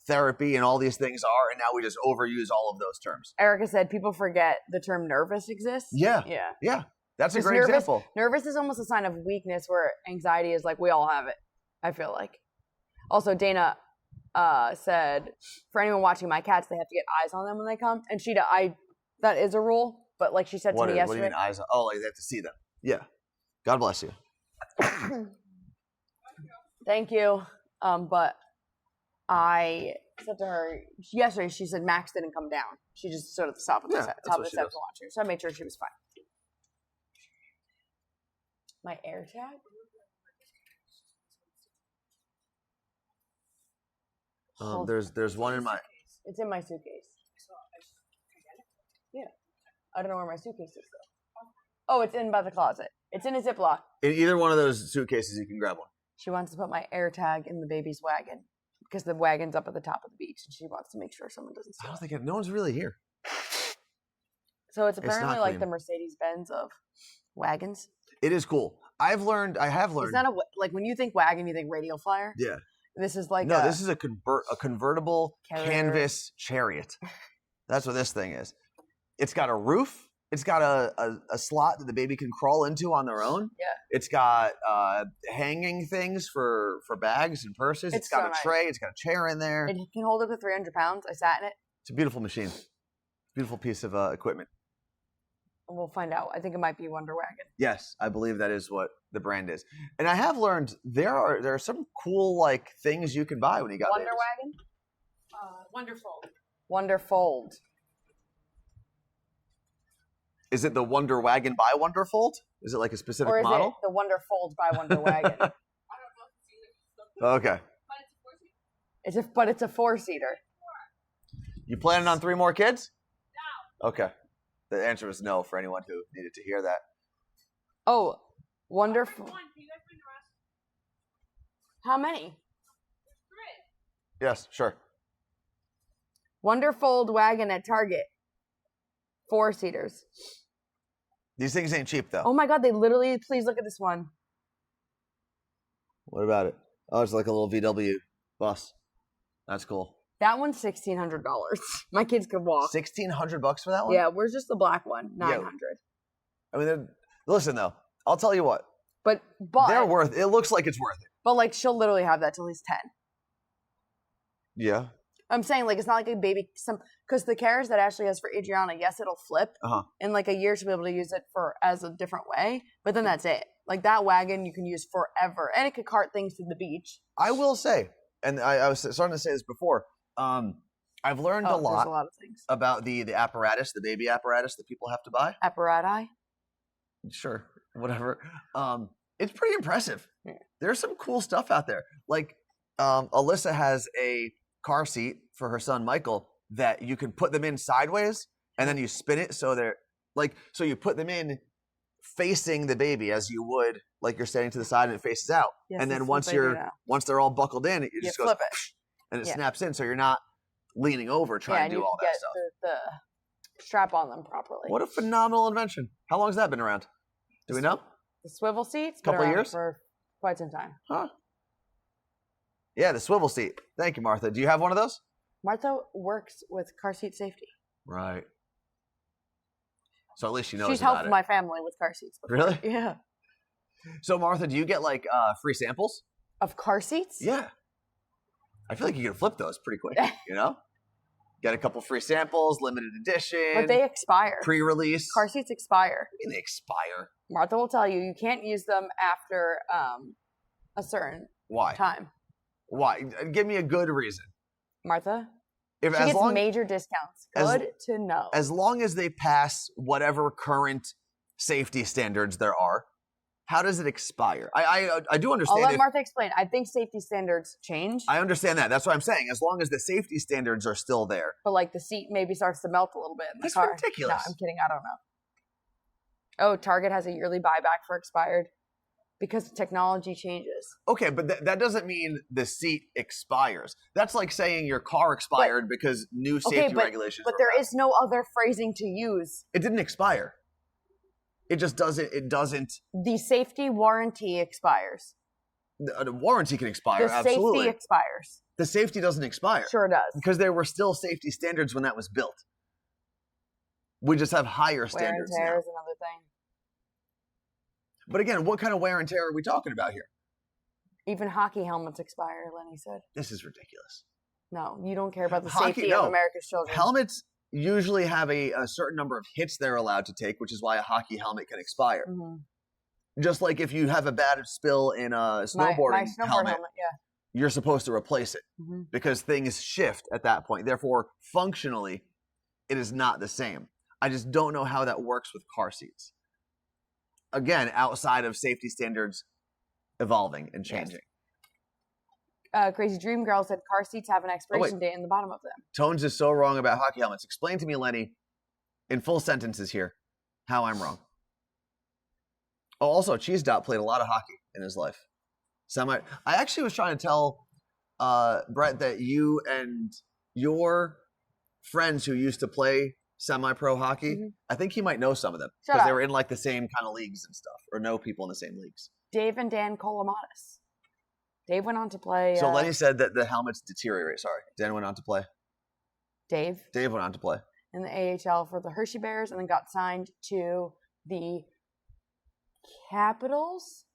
therapy and all these things are, and now we just overuse all of those terms. Erica said people forget the term nervous exists. Yeah. Yeah. Yeah. That's a Just great example. Nervous is almost a sign of weakness, where anxiety is like we all have it, I feel like. Also, Dana said, for anyone watching my cats, they have to get eyes on them when they come. And that is a rule, but like she said to me What do you yesterday. mean eyes? Oh, like they have to see them. Yeah. God bless you. Thank you. But I said to her yesterday, she said Max didn't come down. She just stood at the top of the Yeah, top that's of the what she steps does. to watch her. So I made sure she was fine. My air tag? There's one in my. It's in my suitcase. Yeah. I don't know where my suitcase is though. Oh, it's in by the closet. It's in a Ziploc. In either one of those suitcases, you can grab one. She wants to put my air tag in the baby's wagon because the wagon's up at the top of the beach, and she wants to make sure someone doesn't I steal don't it. think no one's really here. So it's not apparently like clean. the Mercedes-Benz of wagons. It is cool. I have learned. It's not like when you think wagon, you think radio flyer. Yeah. This is like This is a convertible Carrier. canvas chariot. That's what this thing is. It's got a roof. It's got a slot that the baby can crawl into on their own. Yeah. It's got hanging things for bags and purses. It's got so a nice. tray. It's got a chair in there. It can hold up to 300 pounds. I sat in it. It's a beautiful machine. Beautiful piece of equipment. And we'll find out. I think it might be Wonder Wagon. Yes, I believe that is what the brand is. And I have learned there are some cool like things you can buy when you got Wonder babies. Wagon? Wonderful. Wonderfold. Is it the Wonder Wagon by Wonderfold? Is it like a specific Or is model? it the Wonderfold by Wonder Wagon? I don't know if it's either. Okay. But it's a 4-seater. It's a 4-seater. You planning on 3 more kids? No. Okay. The answer was no for anyone who needed to hear that. Oh, wonderful. One. Can you guys bring the rest? How many? 3. Yes, sure. Wonderfold wagon at Target. 4-seaters. These things ain't cheap though. Oh my God, they literally, please look at this one. What about it? Oh, it's like a little VW bus. That's cool. That one's $1,600. My kids could walk. $1,600 for that one? Yeah, where's just the black one? Yeah. 900. I mean, listen though. I'll tell you what. But They're worth. It looks like it's worth it. but like she'll literally have that till he's 10. Yeah. I'm saying like it's not like a baby because the carriage that Ashley has for Adriana, yes, it'll flip. Uh-huh. In like a year she'll be able to use it as a different way. But then that's it. Like that wagon you can use forever, and it could cart things to the beach. I will say, and I was starting to say this before. I've learned a There's lot a lot of things. about the apparatus, the baby apparatus that people have to buy. Apparati. Sure, whatever. It's pretty impressive. Yeah. There's some cool stuff out there. Like Alyssa has a car seat for her son Michael that you can put them in sideways, and then you spin it so they're so you put them in facing the baby as you would like you're standing to the side and it faces out. Yes, and then that's once what they do now. once they're all buckled in, it You just goes flip it. and it Yeah. snaps in, so you're not leaning over trying and to do you all can that get stuff. the strap on them properly. What a phenomenal invention. How long has that been around? Do we know? The swivel seat's been Couple of around years? for quite some time. Huh. Yeah, the swivel seat. Thank you, Martha. Do you have one of those? Martha works with car seat safety. Right. So at least she knows She's about helped it. my family with car seats before. Really? Yeah. So Martha, do you get like free samples? Of car seats? Yeah. I feel like you can flip those pretty quick, you know? Get a couple free samples, limited edition. But they expire. Pre-release. Car seats expire. I mean, they expire. Martha will tell you, you can't use them after a certain Why? time. Why? Give me a good reason. Martha? If She gets major discounts. Good to know. As long as they pass whatever current safety standards there are, how does it expire? I do understand. I'll let Martha explain. I think safety standards change. I understand that. That's what I'm saying. As long as the safety standards are still there. But like the seat maybe starts to melt a little bit in the That's car. ridiculous. No, I'm kidding. I don't know. Oh, Target has a yearly buyback for expired because technology changes. Okay, but that doesn't mean the seat expires. That's like saying your car expired because new safety regulations. But there is no other phrasing to use. It didn't expire. It just doesn't. It doesn't. The safety warranty expires. The warranty can expire. The absolutely. safety expires. The safety doesn't expire. Sure does. Because there were still safety standards when that was built. We just have higher Wear and standards tear now. is another thing. But again, what kind of wear and tear are we talking about here? Even hockey helmets expire, Lenny said. This is ridiculous. No, you don't care about the Hockey, safety no. of America's children. Helmets usually have a certain number of hits they're allowed to take, which is why a hockey helmet can expire. Mhm. Just like if you have a bad spill in a snowboarding my snowboard helmet, yeah. you're supposed to replace it Mhm. because things shift at that point. Therefore, functionally, it is not the same. I just don't know how that works with car seats. Again, outside of safety standards evolving and changing. Crazy Dream Girl said car seats have an expiration date in the bottom of them. Tones is so wrong about hockey helmets. Explain to me, Lenny, in full sentences here, how I'm wrong. Oh, also, Cheese Dot played a lot of hockey in his life. I actually was trying to tell Brett that you and your friends who used to play semi-pro hockey, Mhm. I think he might know some of them Shut because they up. were in like the same kind of leagues and stuff, or know people in the same leagues. Dave and Dan Colamatis. Dave went on to play. So Lenny said that the helmets deteriorate. Sorry, Dan went on to play. Dave Dave went on to play. in the AHL for the Hershey Bears, and then got signed to the Capitals.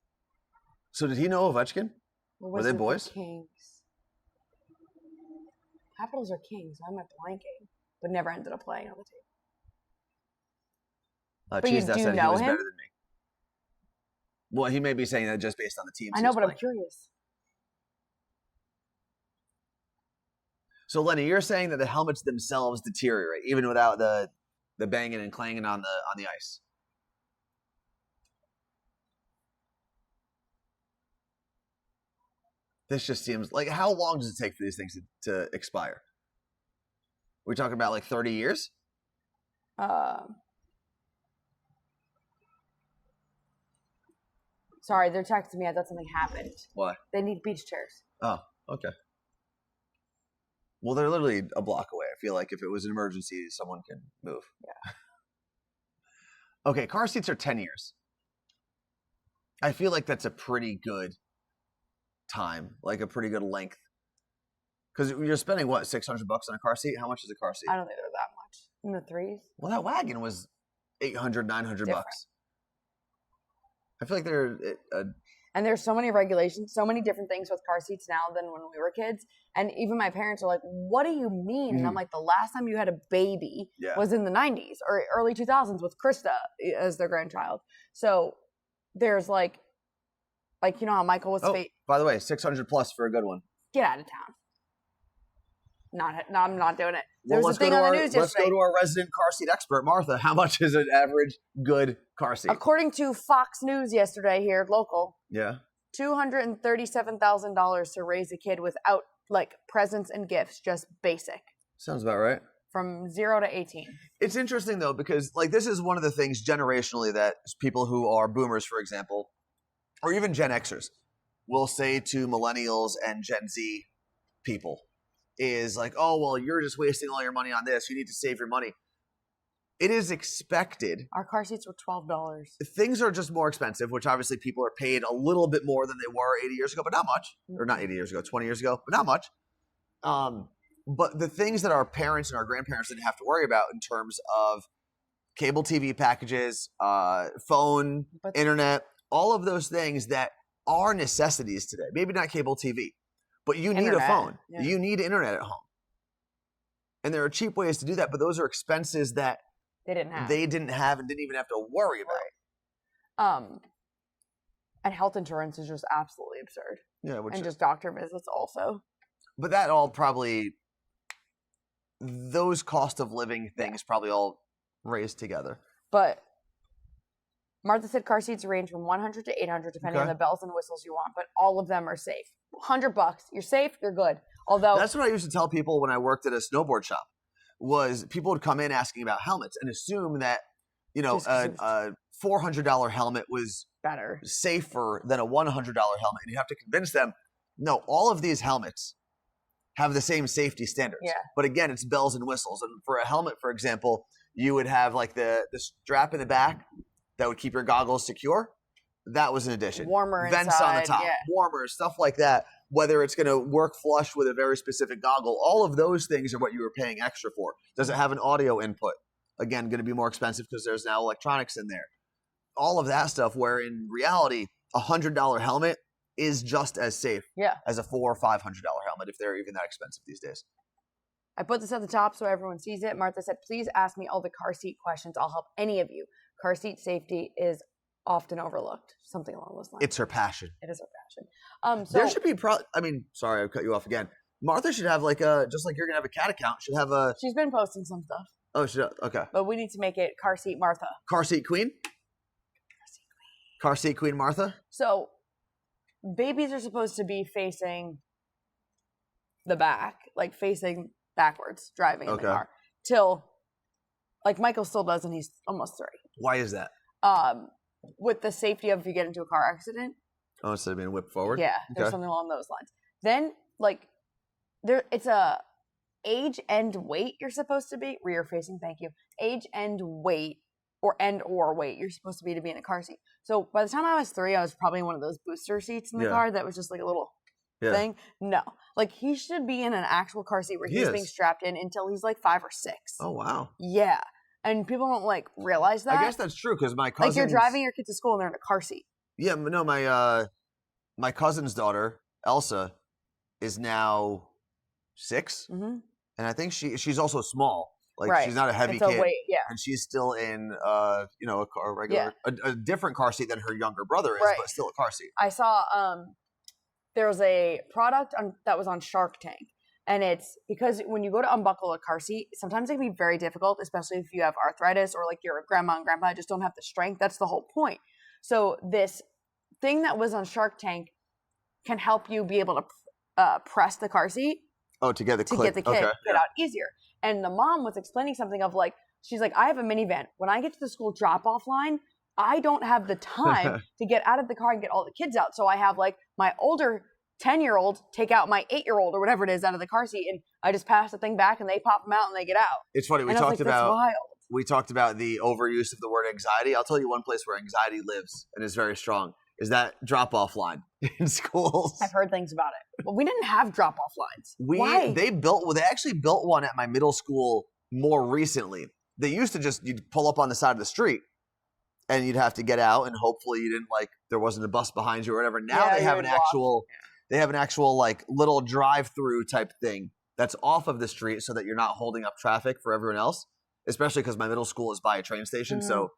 So did he know Ovechkin? Or Were was they it the boys? Kings. Capitals or Kings? Why am I blanking? But never ended up playing on the team. But you Cheese Dot do said he know was him? better than me. Well, he may be saying that just based on the teams. I he know, was but I'm playing. curious. So Lenny, you're saying that the helmets themselves deteriorate even without the banging and clanging on the ice. This just seems like, how long does it take for these things to expire? We're talking about like 30 years? Sorry, they're texting me. I thought something happened. Why? They need beach chairs. Oh, okay. Well, they're literally a block away. I feel like if it was an emergency, someone can move. Yeah. Okay, car seats are 10 years. I feel like that's a pretty good time, like a pretty good length. Because you're spending, what, $600 on a car seat? How much is a car seat? I don't think they're that much. In the threes. Well, that wagon was $800, $900. I feel like they're... And there's so many regulations, so many different things with car seats now than when we were kids. And even my parents are like, what do you mean? And I'm like, the last time you had a baby was in the 90s or early 2000s with Krista as their grandchild. So there's like you know how Michael was by the way, $600 plus for a good one. Get out of town. No, I'm not doing it. There Well, was a thing on the news yesterday. Let's go to our resident car seat expert, Martha. How much is an average good car seat? According to Fox News yesterday here, local, Yeah. $237,000 to raise a kid without like presents and gifts, just basic. Sounds about right. From 0 to 18. It's interesting though, because like this is one of the things generationally that people who are boomers, for example, or even Gen Xers will say to millennials and Gen Z people is like, oh, well, you're just wasting all your money on this. You need to save your money. it is expected. Our car seats were $12. Things are just more expensive, which obviously people are paid a little bit more than they were 80 years ago, but not much. Or not 80 years ago, 20 years ago, but not much. But the things that our parents and our grandparents didn't have to worry about in terms of cable TV packages, phone, internet, all of those things that are necessities today. Maybe not cable TV, but you need a phone. Yeah. You need internet at home. And there are cheap ways to do that, but those are expenses that they didn't have and didn't even have to worry about. Right. And health insurance is just absolutely absurd. Yeah, and just doctor visits also. But that all probably, those cost of living things probably all raised together. But Martha said car seats range from $100 to $800 depending on the bells and whistles you want, but all of them are safe. $100, you're safe, you're good. Although that's what I used to tell people when I worked at a snowboard shop. Was people would come in asking about helmets and assume that a $400 helmet was better, safer than a $100 helmet, and you have to convince them, no, all of these helmets have the same safety standards. Yeah. But again, it's bells and whistles. And for a helmet, for example, you would have like the strap in the back that would keep your goggles secure. That was an addition. Warmer vents inside, on the top, warmer, stuff like that. Whether it's going to work flush with a very specific goggle, all of those things are what you were paying extra for. Does it have an audio input? Again, going to be more expensive because there's now electronics in there. All of that stuff, where in reality, $100 helmet is just as safe as a $400 or $500 helmet if they're even that expensive these days. I put this at the top so everyone sees it. Martha said, please ask me all the car seat questions. I'll help any of you. Car seat safety is often overlooked. Something along those lines. It's her passion. It is her passion. There should be sorry, I cut you off again. Martha should have just like you're going to have a cat account, should have a... She's been posting some stuff. Oh, okay. But we need to make it Car Seat Martha. Car Seat Queen? Car Seat Queen Martha? So, babies are supposed to be facing the back, like facing backwards, driving in the car. Till, like Michael still does, and he's almost 3. Why is that? With the safety of if you get into a car accident. Oh, instead of being whipped forward? Yeah, there's something along those lines. Then, it's a age and weight you're supposed to be, rear facing, thank you. Age and weight, or weight you're supposed to be in a car seat. So by the time I was 3, I was probably in one of those booster seats in the car that was just like a little thing. No, like he should be in an actual car seat where he's being strapped in until he's like 5 or 6. Oh, wow. Yeah. And people don't realize that. I guess that's true because my cousin, you're driving your kid to school and they're in a car seat. Yeah, no, my cousin's daughter Elsa is now 6, and I think she's also small. She's not a heavy kid, and she's still in a different car seat than her younger brother is, but still a car seat. I saw there was a product that was on Shark Tank. And it's because when you go to unbuckle a car seat, sometimes it can be very difficult, especially if you have arthritis or your grandma and grandpa just don't have the strength. That's the whole point. So this thing that was on Shark Tank can help you be able to press the car seat. Oh, to get the kid out easier. And the mom was explaining something of she's like, I have a minivan. When I get to the school drop-off line, I don't have the time to get out of the car and get all the kids out. So I have my older 10-year-old take out my 8-year-old or whatever it is out of the car seat, and I just pass the thing back and they pop them out and they get out. It's funny. We talked about the overuse of the word anxiety. I'll tell you one place where anxiety lives and is very strong is that drop-off line in schools. I've heard things about it, but we didn't have drop-off lines. Why? They actually built one at my middle school more recently. They used to you'd pull up on the side of the street and you'd have to get out and hopefully you didn't there wasn't a bus behind you or whatever. Now they have an actual. They have an actual little drive-through type thing that's off of the street so that you're not holding up traffic for everyone else, especially because my middle school is by a train station, so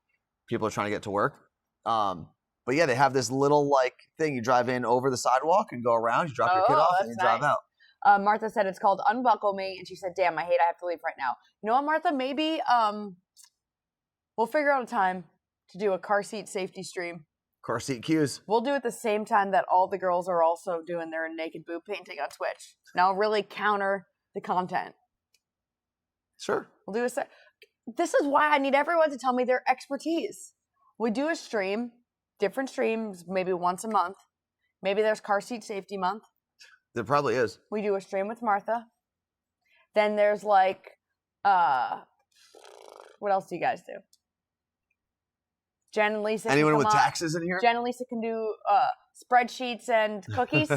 people are trying to get to work. But yeah, they have this little thing. You drive in over the sidewalk and go around, you drop your kid off, and you drive out. Martha said it's called Unbuckle Me, and she said, damn, I have to leave right now. You know what, Martha? Maybe we'll figure out a time to do a car seat safety stream. Car seat cues. We'll do it the same time that all the girls are also doing their naked boob painting on Twitch. Now really counter the content. Sure. We'll do this is why I need everyone to tell me their expertise. We do a stream, different streams, maybe once a month. Maybe there's car seat safety month. There probably is. We do a stream with Martha. Then there's What else do you guys do? Jen and Lisa. Anyone can with come on. taxes in here? Jen and Lisa can do spreadsheets and cookies.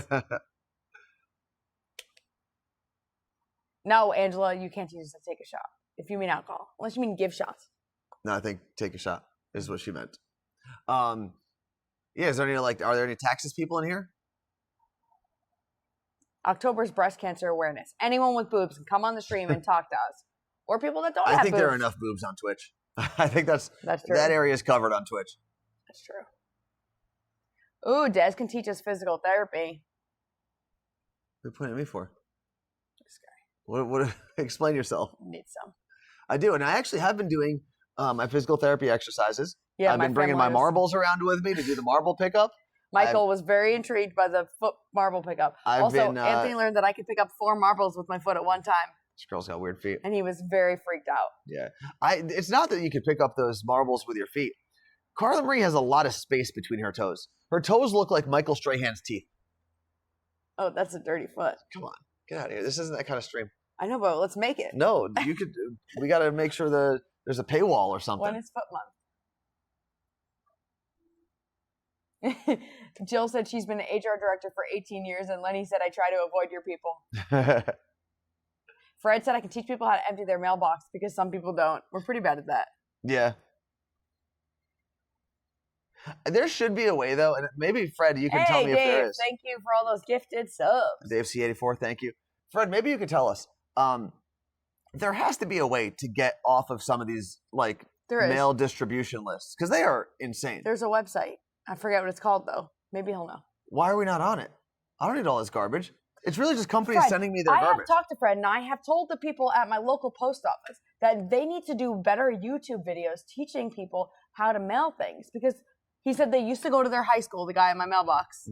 No, Angela, you can't use this to take a shot. If you mean alcohol, unless you mean give shots. No, I think take a shot is what she meant. Yeah, is there any are there any taxes people in here? October's breast cancer awareness. Anyone with boobs can come on the stream and talk to us, or people that don't have boobs. I think there are enough boobs on Twitch. I think that's true. That area is covered on Twitch. That's true. Ooh, Des can teach us physical therapy. What are you pointing at me for? This guy. What? Explain yourself. Need some. I do, and I actually have been doing my physical therapy exercises. Yeah, I've been bringing my marbles around with me to do the marble pickup. Michael was very intrigued by the foot marble pickup. Anthony learned that I could pick up 4 marbles with my foot at one time. This girl's got weird feet. And he was very freaked out. Yeah. It's not that you can pick up those marbles with your feet. Carla Marie has a lot of space between her toes. Her toes look like Michael Strahan's teeth. Oh, that's a dirty foot. Come on. Get out of here. This isn't that kind of stream. I know, but let's make it. No, you could. We got to make sure there's a paywall or something. When is foot month? Jill said she's been an HR director for 18 years, and Lenny said, I try to avoid your people. Fred said I can teach people how to empty their mailbox because some people don't. We're pretty bad at that. Yeah. There should be a way, though, and maybe, Fred, you can tell me Dave, if there is. Thank you for all those gifted subs. Dave C84, thank you. Fred, maybe you could tell us. There has to be a way to get off of some of these, mail distribution lists, because they are insane. There's a website. I forget what it's called, though. Maybe he'll know. Why are we not on it? I don't need all this garbage. It's really just companies sending me their garbage. I have talked to Fred, and I have told the people at my local post office that they need to do better YouTube videos teaching people how to mail things. Because he said they used to go to their high school, the guy in my mailbox,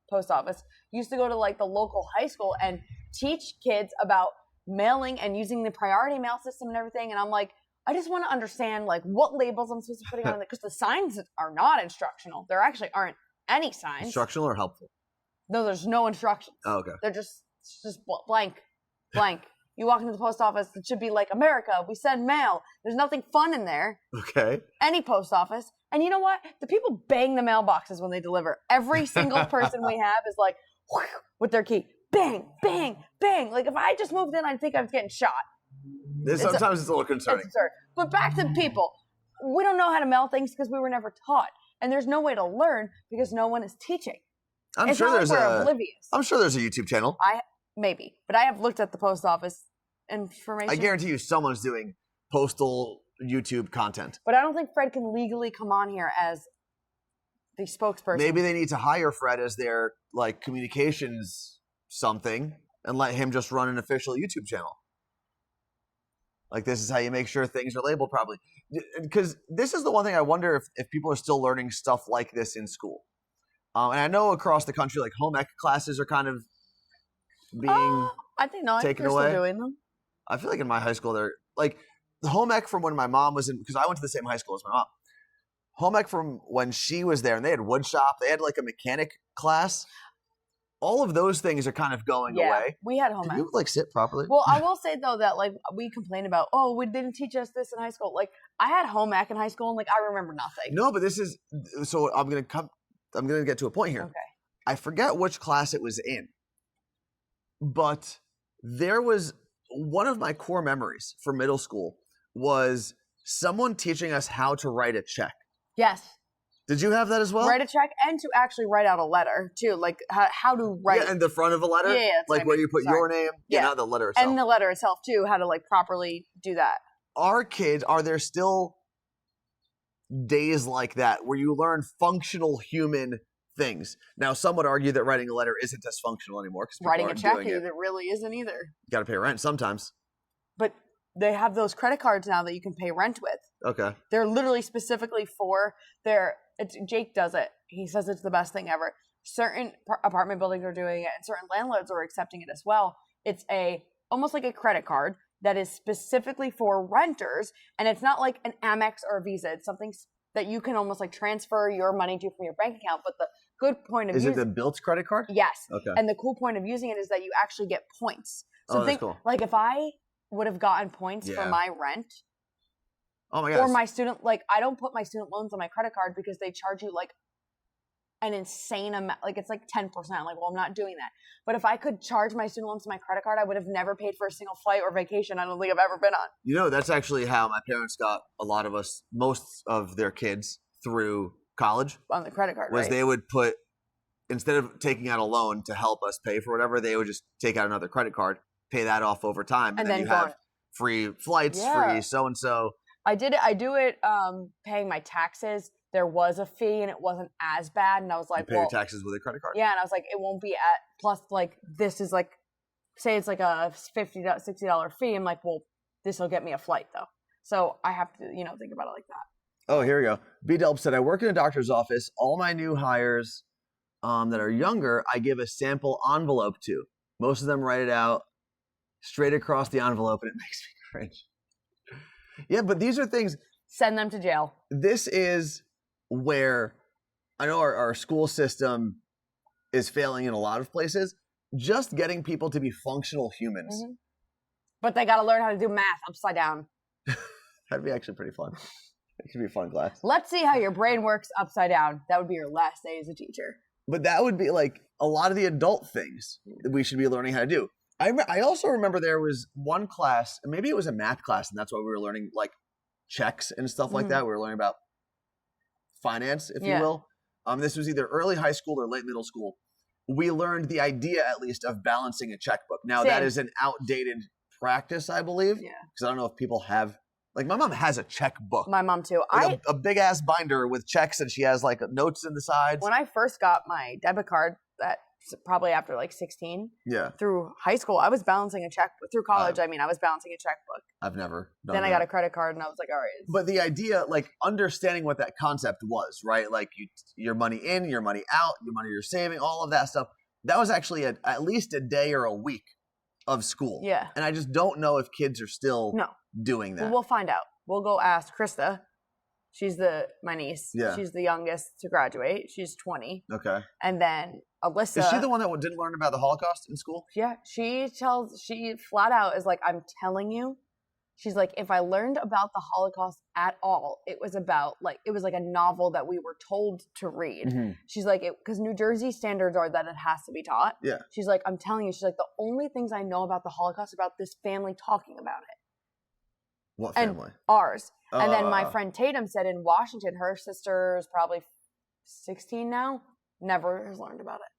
post office, used to go to the local high school and teach kids about mailing and using the priority mail system and everything. And I'm like, I just want to understand what labels I'm supposed to be putting on it, because the signs are not instructional. There actually aren't any signs. Instructional or helpful? No, there's no instructions. Oh, okay. They're just blank. You walk into the post office, it should be like, America, we send mail. There's nothing fun in there. Okay. Any post office. And you know what? The people bang the mailboxes when they deliver. Every single person we have is with their key. Bang, bang, bang. If I just moved in, I'd think I was getting shot. Sometimes it's a little concerning. But back to people. We don't know how to mail things because we were never taught. And there's no way to learn because no one is teaching. I'm sure there's oblivious. I'm sure there's a YouTube channel. Maybe. But I have looked at the post office information. I guarantee you someone's doing postal YouTube content. But I don't think Fred can legally come on here as the spokesperson. Maybe they need to hire Fred as their communications something and let him just run an official YouTube channel. This is how you make sure things are labeled properly. Because this is the one thing I wonder if people are still learning stuff like this in school. And I know across the country, home ec classes are kind of being taken away. Still doing them. I feel like in my high school, they're the home ec from when my mom was in, because I went to the same high school as my mom. Home ec from when she was there, and they had wood shop, they had a mechanic class. All of those things are kind of going away. We had home ec. Did you sit properly? Well, I will say though that we complain about, we didn't teach us this in high school. I had home ec in high school, and I remember nothing. No, but this is so I'm gonna get to a point here. Okay. I forget which class it was in, but there was one of my core memories for middle school was someone teaching us how to write a check. Yes. Did you have that as well? Write a check and to actually write out a letter too, how to write. Yeah, and the front of a letter. Yeah, where you put your name. Yeah, not the letter itself. And the letter itself too, how to properly do that. Our kids, are there still days like that where you learn functional human things? Now, some would argue that writing a letter isn't as functional anymore because writing a check it really isn't either. You got to pay rent sometimes. But they have those credit cards now that you can pay rent with. Okay. They're literally specifically for Jake does it. He says it's the best thing ever. Certain apartment buildings are doing it, and certain landlords are accepting it as well. It's almost like a credit card that is specifically for renters, and it's not like an Amex or a Visa. It's something that you can almost transfer your money to from your bank account. But the good point of is it the Built credit card? Yes. Okay. And the cool point of using it is that you actually get points. So that's cool. If I would have gotten points for my rent, Oh my Or gosh. my student, like, I don't put my student loans on my credit card because they charge you like an insane amount. Like, it's like 10%. Like, well, I'm not doing that. But if I could charge my student loans to my credit card, I would have never paid for a single flight or vacation I don't think I've ever been on. You know, that's actually how my parents got most of their kids through college. On the credit card, Was right? they would put, instead of taking out a loan to help us pay for whatever, they would just take out another credit card, pay that off over time, and then you go have on. free flights, Yeah. free so-and-so. I do it paying my taxes. There was a fee and it wasn't as bad. And I was You like, pay well, your taxes with a credit card? yeah. And I was like, it won't be at, plus like, this is like, say it's like a $50, $60 fee. I'm like, well, this will get me a flight though. So I have to, think about it like that. Oh, here we go. B-Delp said, I work in a doctor's office. All my new hires that are younger, I give a sample envelope to. Most of them write it out straight across the envelope, and it makes me cringe. Yeah, but these are things. Send them to jail. This is where I know our school system is failing in a lot of places. Just getting people to be functional humans. Mm-hmm. But they got to learn how to do math upside down. That'd be actually pretty fun. It could be a fun class. Let's see how your brain works upside down. That would be your last day as a teacher. But that would be like a lot of the adult things that we should be learning how to do. I also remember there was one class, and maybe it was a math class, and that's why we were learning like checks and stuff like that. We were learning about finance, if you will. This was either early high school or late middle school. We learned the idea, at least, of balancing a checkbook. Now, that is an outdated practice, I believe. Yeah. Because I don't know if people have, like, my mom has a checkbook. My mom too. Like a big ass binder with checks, and she has like notes in the sides. When I first got my debit card, that probably after like 16, through high school, I was balancing a checkbook. Through college, I was balancing a checkbook. I've never done Then that. I got a credit card, and I was like, all right. But the idea, like understanding what that concept was, right? Like your money in, your money out, your money you're saving, all of that stuff. That was actually at least a day or a week of school. Yeah. And I just don't know if kids are still doing that. Well, we'll find out. We'll go ask Krista. She's my niece. Yeah. She's the youngest to graduate. She's 20. Okay. And then Alyssa. Is she the one that didn't learn about the Holocaust in school? Yeah. She flat out is like, I'm telling you. She's like, if I learned about the Holocaust at all, it was like a novel that we were told to read. Mm-hmm. She's like, because New Jersey standards are that it has to be taught. Yeah. She's like, I'm telling you, she's like, the only things I know about the Holocaust about this family talking about it. What family? And ours. And then my friend Tatum said in Washington, her sister's probably 16 now, never has learned about it.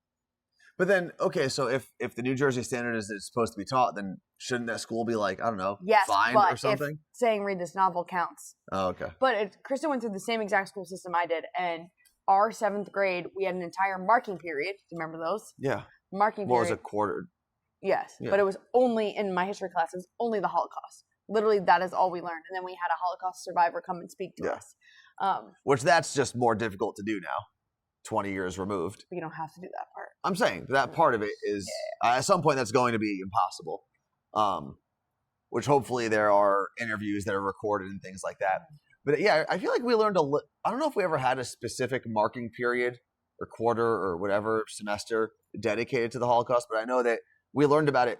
But then, okay, so if the New Jersey standard is that it's supposed to be taught, then shouldn't that school be like, I don't know, fined or something? If saying read this novel counts. Oh, okay. But Krista went through the same exact school system I did, and our 7th grade, we had an entire marking period. Do you remember those? Yeah. Marking Well, period. it was a quarter. Yes, Yeah. but it was only, in my history class, it was only the Holocaust. Literally, that is all we learned. And then we had a Holocaust survivor come and speak to us. Which that's just more difficult to do now, 20 years removed. But you don't have to do that part. I'm saying that part of it is, at some point, that's going to be impossible. Which hopefully there are interviews that are recorded and things like that. But yeah, I feel like we learned I don't know if we ever had a specific marking period or quarter or whatever semester dedicated to the Holocaust, but I know that we learned about it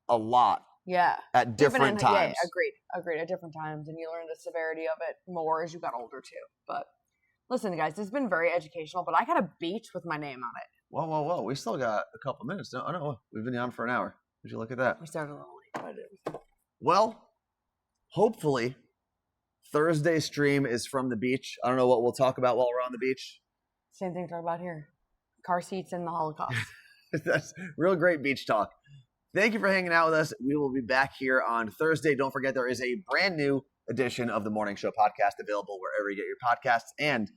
a lot. Yeah. At different times. Yeah, agreed. At different times. And you learn the severity of it more as you got older, too. But listen, guys, this has been very educational, but I got a beach with my name on it. Whoa. We still got a couple minutes. I don't know. We've been on for an hour. Would you look at that? We started a little late, but it was... Well, hopefully, Thursday's stream is from the beach. I don't know what we'll talk about while we're on the beach. Same thing to talk about here. Car seats and the Holocaust. That's real great beach talk. Thank you for hanging out with us. We will be back here on Thursday. Don't forget, there is a brand new edition of the Morning Show podcast available wherever you get your podcasts. And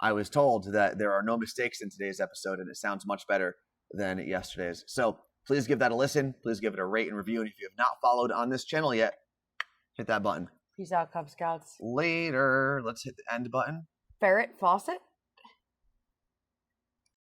I was told that there are no mistakes in today's episode, and it sounds much better than yesterday's. So please give that a listen. Please give it a rate and review. And if you have not followed on this channel yet, hit that button. Peace out, Cub Scouts. Later. Let's hit the end button. Ferret faucet?